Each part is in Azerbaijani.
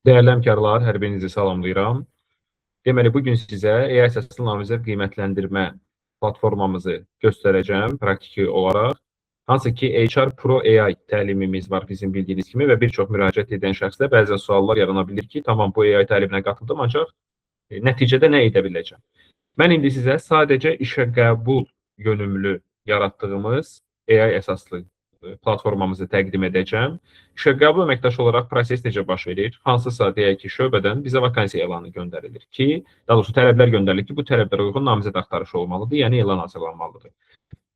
Değerli həmkarlar, hər birinizi salamlayıram. Deməli, bugün sizə AI əsaslı namizəd qiymətləndirmə platformamızı göstərəcəm praktiki olaraq. Hansı ki, HR Pro AI təlimimiz var bizim bildiyiniz kimi və bir çox müraciət edən şəxslər bəzən suallar yarana bilir ki, tamam bu AI təliminə qatıldım, ancaq nəticədə nə edə biləcəm? Mən indi sizə sadəcə işə qəbul yönümlü yaratdığımız AI əsaslı platformamızı təqdim edəcəm. İşə qəbul əməkdaşı olaraq proses necə baş verir? Hansısa deyək ki, şöbədən bizə vakansiya elanı göndərilir ki, daha doğrusu tələblər göndərilir ki, bu tələblərə uyğun namizəd axtarışı olmalıdır, yəni elan hazırlanmalıdır.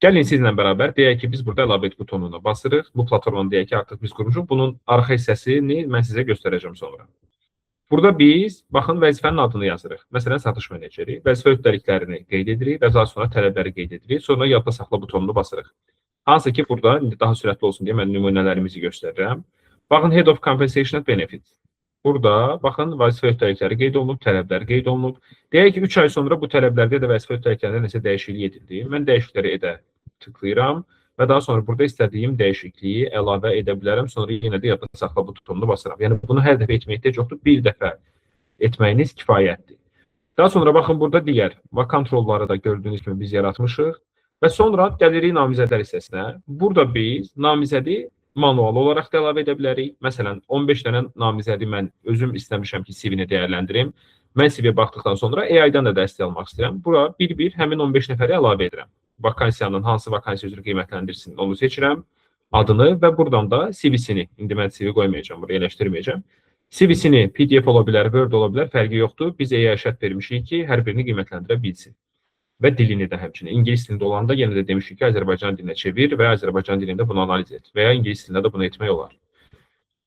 Gəlin sizlə bərabər deyək ki, biz burada əlavə et butonuna basırıq. Bu platformanı deyək ki, artıq biz qurmuşuq. Bunun arxa hissəsini mən sizə göstərəcəm sonra. Burada biz, baxın, vəzifənin adını yazırıq. Məsələn, satış meneceri, vəzifə öhdəliklərini qeyd edirik və daha sonra tələbləri qeyd edirik. Sonra yadda saxla butonunu basırıq. Hansı ki, burada indi daha sürətli olsun deyə mən nümunələrimizi göstərirəm. Baxın, Head of Compensation and Benefits. Burada, baxın, vəzifə öhdəlikləri qeyd olunub, tələblər qeyd olunub. Deyək ki, 3 ay sonra bu tələblərdə də vəzifə öhdəliklərində nəsə dəyişiklik edildi. Mən dəyişiklikləri edə tıklayıram və daha sonra burada istədiyim dəyişikliyi əlavə edə bilərəm. Sonra yenə də yadda saxla butonunu basıram. Yəni, bunu hər dəfə etməyə ehtiyac yoxdur. Bir dəfə etməyiniz kifayətdir. Daha sonra baxın, burada digər vakant rolları da gördüyünüz kimi biz yaratmışıq. Və sonra gəlirik namizədlər hissəsinə. Burada biz namizədi manual olaraq da əlavə edə bilərik. Məsələn, 15 dənə namizədi mən özüm istəmişəm ki, CV-ni dəyərləndirim. Mən CV-yə baxdıqdan sonra AI-dan da dəstək almaq istəyirəm. Bura bir-bir həmin 15 nəfəri əlavə edirəm. Vakansiyanın hansı vakansiya üzrə qiymətləndirsin, onu seçirəm, adını və buradan da CV-sini, indi mən CV qoymayacağım, buraya yerləşdirməyəcəm. CV-sini PDF ola bilər, Word ola bilər, fərqi yoxdur. Biz AI-yə şərt vermişik ki, hər birini qiymətləndirə bilsin. Və dilini də həmçinin. İngilis dilində olanda yenə də demişik ki, Azərbaycan dilinə çevir və Azərbaycan dilində bunu analiz et və ya ingilis dilində də bunu etmək olar.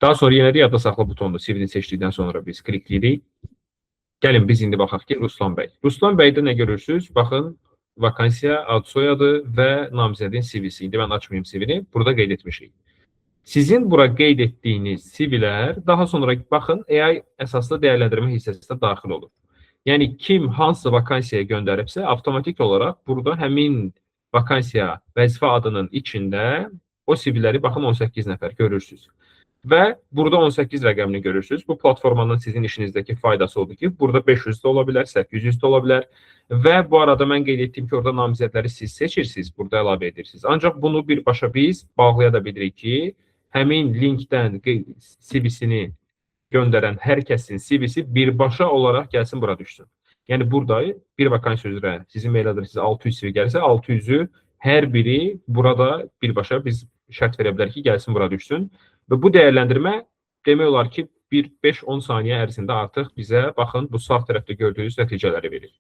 Daha sonra yenə də yadda saxla butonunu CV-ni seçdikdən sonra biz klikləyirik. Gəlin biz indi baxaq ki, Ruslan bəy. Ruslan bəydə nə görürsünüz? Baxın, vakansiya, ad soyadı və namizədin CV-si. İndi mən açmayayım CV-ni, burada qeyd etmişik. Sizin bura qeyd etdiyiniz CV-lər daha sonra baxın, AI əsaslı dəyərləndirmə hissəsinə daxil olur. Yəni, kim hansı vakansiyaya göndəribsə, avtomatik olaraq burada həmin vakansiya vəzifə adının içində o CV-ləri baxın 18 nəfər görürsünüz. Və burada 18 rəqəmini görürsünüz. Bu platformanın sizin işinizdəki faydası odur ki, burada 500 də ola bilər, 800 də ola bilər. Və bu arada mən qeyd etdim ki, orada namizədləri siz seçirsiniz, burada əlavə edirsiniz. Ancaq bunu birbaşa biz bağlaya da bilirik ki, həmin linkdən CV-sini göndərən hər kəsin CV-si birbaşa olaraq gəlsin, bura düşsün. Yəni, burada bir vakansiya üzrə sizin mail adresiniz 600 CV gəlsə, 600-ü hər biri burada birbaşa biz şərt verə bilər ki, gəlsin, bura düşsün. Və bu dəyərləndirmə demək olar ki, 5-10 saniyə ərzində artıq bizə, baxın, bu sağ tərəfdə gördüyünüz nəticələri verir.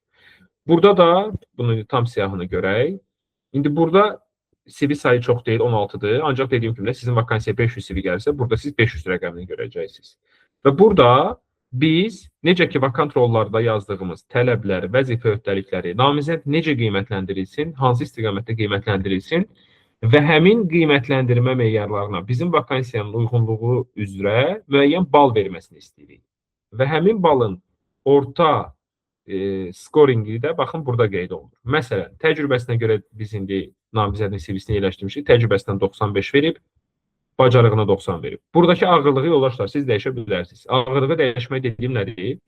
Burada da, bunun tam siyahını görək. İndi burada CV sayı çox deyil, 16-dır. Ancaq dediyim kimi də sizin vakansiya 500 CV gəlsə, burada siz 500 rəqəmini görəcəksiniz. Və burada biz, necə ki, vakant rollarda yazdığımız tələblər, vəzifə öhdəlikləri, namizəd necə qiymətləndirilsin, hansı istiqamətdə qiymətləndirilsin, və həmin qiymətləndirmə meyarlarına bizim vakansiyanın uyğunluğu üzrə müəyyən bal verməsini istəyirik. Və həmin balın orta scoringi də baxın burada qeyd olunur. Məsələn, təcrübəsinə görə biz indi namizədin CV-sini yerləşdirmişik. Təcrübəsindən 95 verib, bacarığına 90 verib. Buradakı ağırlığı yoldaşlar siz dəyişə bilərsiniz. Ağırlığı dəyişmək dediyim nədir?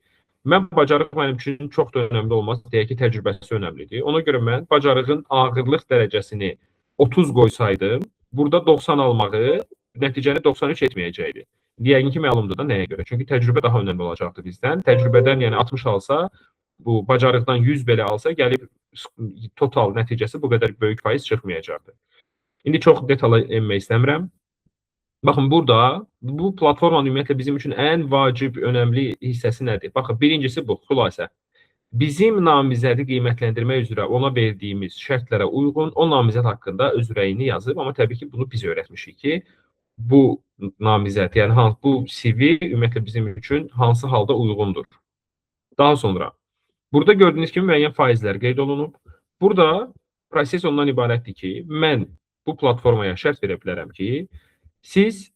Mən bacarıq mənim üçün çox da önəmli olmaz. Deyək ki, təcrübəsi önəmlidir. Ona görə mən bacarığın ağırlıq dərəcəsini 30 qoysaydım, burada 90 almağı nəticəni 93 etməyəcəkdi. Yəqin ki, məlumdur da nəyə görə? Çünki təcrübə daha önəmli olacaqdı bizdən. Təcrübədən, yəni 60 alsa, bu bacarıqdan 100 belə alsa, gəlib total nəticəsi bu qədər böyük faiz çıxmayacaqdı. İndi çox detala enmək istəmirəm. Baxın, burada bu platformanın ümumiyyətlə bizim üçün ən vacib, önəmli hissəsi nədir? Baxın, birincisi bu, xülasə. Bizim namizədi qiymətləndirmək üzrə ona verdiyimiz şərtlərə uyğun o namizəd haqqında öz rəyini yazıb, amma təbii ki, bunu biz öyrətmişik ki, bu namizəd, yəni bu CV ümumiyyətlə bizim üçün hansı halda uyğundur. Daha sonra, burada gördüyünüz kimi müəyyən faizlər qeyd olunub. Burada proses ondan ibarətdir ki, mən bu platformaya şərt verə bilərəm ki, siz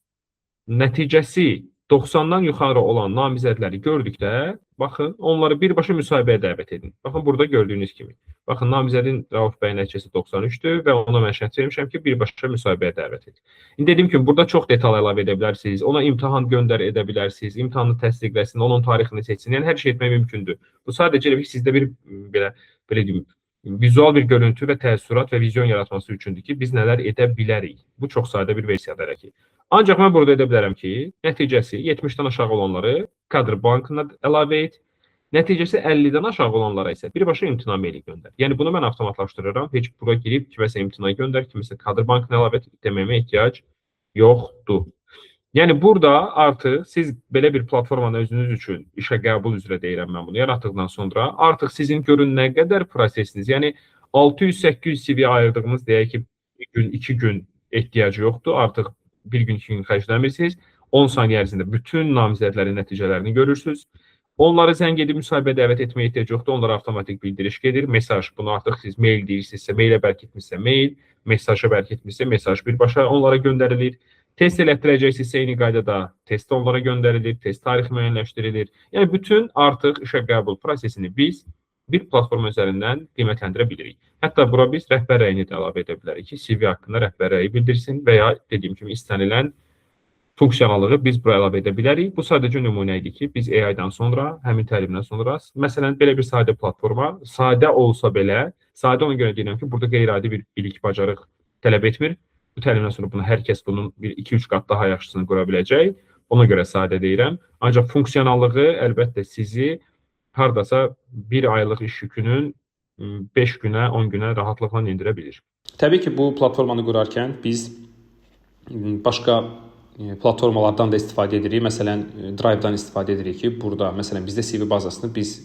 nəticəsi 90-dan yuxarı olan namizədləri gördükdə, baxın, onları birbaşa müsahibəyə dəvət edin. Baxın, burada gördüyünüz kimi. Baxın, namizədin Rauf bəyin nəticəsi 93-dür və ona mən şərt vermişəm ki, birbaşa müsahibəyə dəvət edin. İndi dediyim kimi, burada çox detal əlavə edə bilərsiniz, ona imtahan göndər edə bilərsiniz, imtahanı təsdiqləsin, onun tarixini seçsin, yəni hər şey etmək mümkündür. Bu sadəcə sizdə bir belə deyim, vizual bir görüntü və təəssürat və vizyon yaratması üçündür ki, biz nələr edə bilərik. Bu çox sadə bir versiyadır ki. Ancaq mən burada edə bilərəm ki, nəticəsi 70-dən aşağı olanları kadr bankına əlavə et, nəticəsi 50-dən aşağı olanlara isə birbaşa imtina maili göndər. Yəni bunu mən avtomatlaşdırıram. Heç bura girib kiməsə imtina göndər, kiməsə kadr bankına əlavə et deməyimə ehtiyac yoxdur. Yəni burada artıq siz belə bir platformanı özünüz üçün işə qəbul üzrə deyirəm mən bunu yaratdıqdan sonra artıq sizin görün nə qədər prosesiniz, yəni 600-800 CV ayırdığımız deyək ki, 1 gün, 2 gün ehtiyacı yoxdur. Artıq bir gün, 2 gün xərcləmirsiniz. 10 saniyə ərzində bütün namizədlərin nəticələrini görürsünüz. Onları zəng edib müsahibə dəvət etməyə ehtiyac yoxdur. Onlara avtomatik bildiriş gedir. Mesaj, bunu artıq siz mail deyirsinizsə, mailə bərk etmişsə mail, mesaja bərk etmişsə mesaj birbaşa onlara göndərilir. Test elətdirəcəksinizsə eyni qaydada test onlara göndərilir, test tarixi müəyyənləşdirilir. Yəni bütün artıq işə qəbul prosesini biz bir platform üzərindən qiymətləndirə bilirik. Hətta bura biz rəhbər rəyini də əlavə edə bilərik ki, CV haqqında rəhbər rəyi bildirsin və ya dediyim kimi istənilən funksiyalallığı biz bura əlavə edə bilərik. Bu sadəcə nümunə idi ki, biz AI-dan sonra, həmin təlimdən sonra, məsələn, belə bir sadə platforma, sadə olsa belə, sadə ona görə deyirəm ki, burada qeyri-adi bir bilik, bacarıq tələb etmir. Bu təlimdən sonra bunu hər kəs bunun 1-2-3 qat daha yaxşısını qura biləcək. Ona görə sadə deyirəm. Ancaq funksionallığı əlbəttə sizi hardasa bir aylıq iş yükünün 5 günə, 10 günə rahatlıqla endirə bilir. Təbii ki, bu platformanı qurarkən biz başqa platformalardan da istifadə edirik. Məsələn, Drive-dan istifadə edirik ki, burada, məsələn, bizdə CV bazasını biz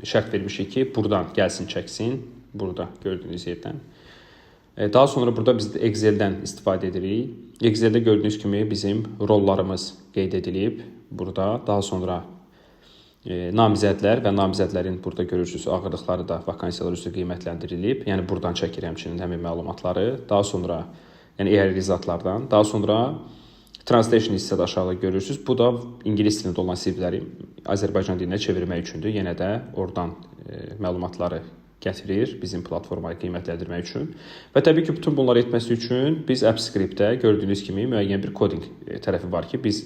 şərt vermişik ki, buradan gəlsin, çəksin. Burada gördüyünüz yerdən. Daha sonra burada biz Excel-dən istifadə edirik. Excel-də gördüyünüz kimi bizim rollarımız qeyd edilib. Burada daha sonra namizədlər və namizədlərin burada görürsünüz ağırlıqları da vakansiyalar üzrə qiymətləndirilib. Yəni buradan çəkir həmçinin həmin məlumatları. Daha sonra yəni eğərizatlardan, daha sonra translation hissədə aşağıda görürsünüz. Bu da ingilis dilində olan CV-ləri Azərbaycan dilinə çevirmək üçündür. Yenə də oradan məlumatları gətirir bizim platformayı qiymətləndirmək üçün. Və təbii ki, bütün bunları etməsi üçün biz AppScript-də gördüyünüz kimi müəyyən bir kodinq tərəfi var ki, biz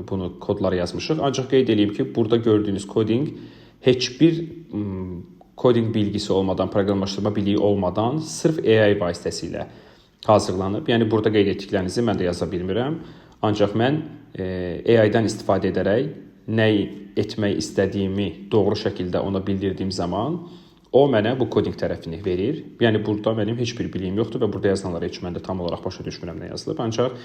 bunu kodları yazmışıq. Ancaq qeyd edeyim ki, burada gördüyünüz kodinq heç bir kodinq bilgisi olmadan, proqramlaşdırma biliyi olmadan sırf AI vasitəsilə hazırlanıb. Yəni burada qeyd etdiklərinizi mən də yaza bilmirəm. Ancaq mən AI-dan istifadə edərək nə etmək istədiyimi doğru şəkildə ona bildirdiyim zaman o mənə bu kodinq tərəfini verir. Yəni burada mənim heç bir biliyim yoxdur və burada yazılanları heç mən də tam olaraq başa düşmürəm nə yazılıb. Ancaq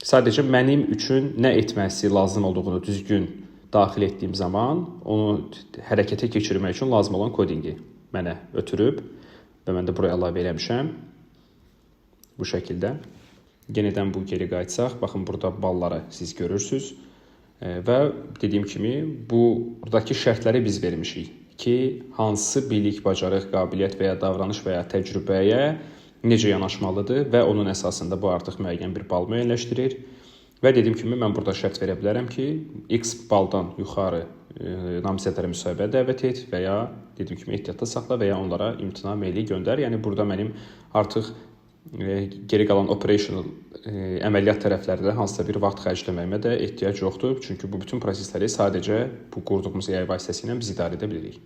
sadəcə mənim üçün nə etməsi lazım olduğunu düzgün daxil etdiyim zaman onu hərəkətə keçirmək üçün lazım olan kodinqi mənə ötürüb və mən də buraya əlavə eləmişəm. Bu şəkildə. Yenidən bu geri qayıtsaq, baxın burada balları siz görürsünüz və dediyim kimi buradakı şərtləri biz vermişik ki, hansı bilik, bacarıq, qabiliyyət və ya davranış və ya təcrübəyə necə yanaşmalıdır və onun əsasında bu artıq müəyyən bir bal müəyyənləşdirir. Və dediyim kimi, mən burada şərt verə bilərəm ki, X baldan yuxarı namizədlərə müsahibəyə dəvət et və ya dediyim kimi ehtiyatda saxla və ya onlara imtina maili göndər. Yəni burada mənim artıq geri qalan operational əməliyyat tərəflərində hansısa bir vaxt xərcləməyimə də ehtiyac yoxdur. Çünki bu bütün prosesləri sadəcə bu qurduğumuz AI vasitəsilə biz idarə edə bilirik.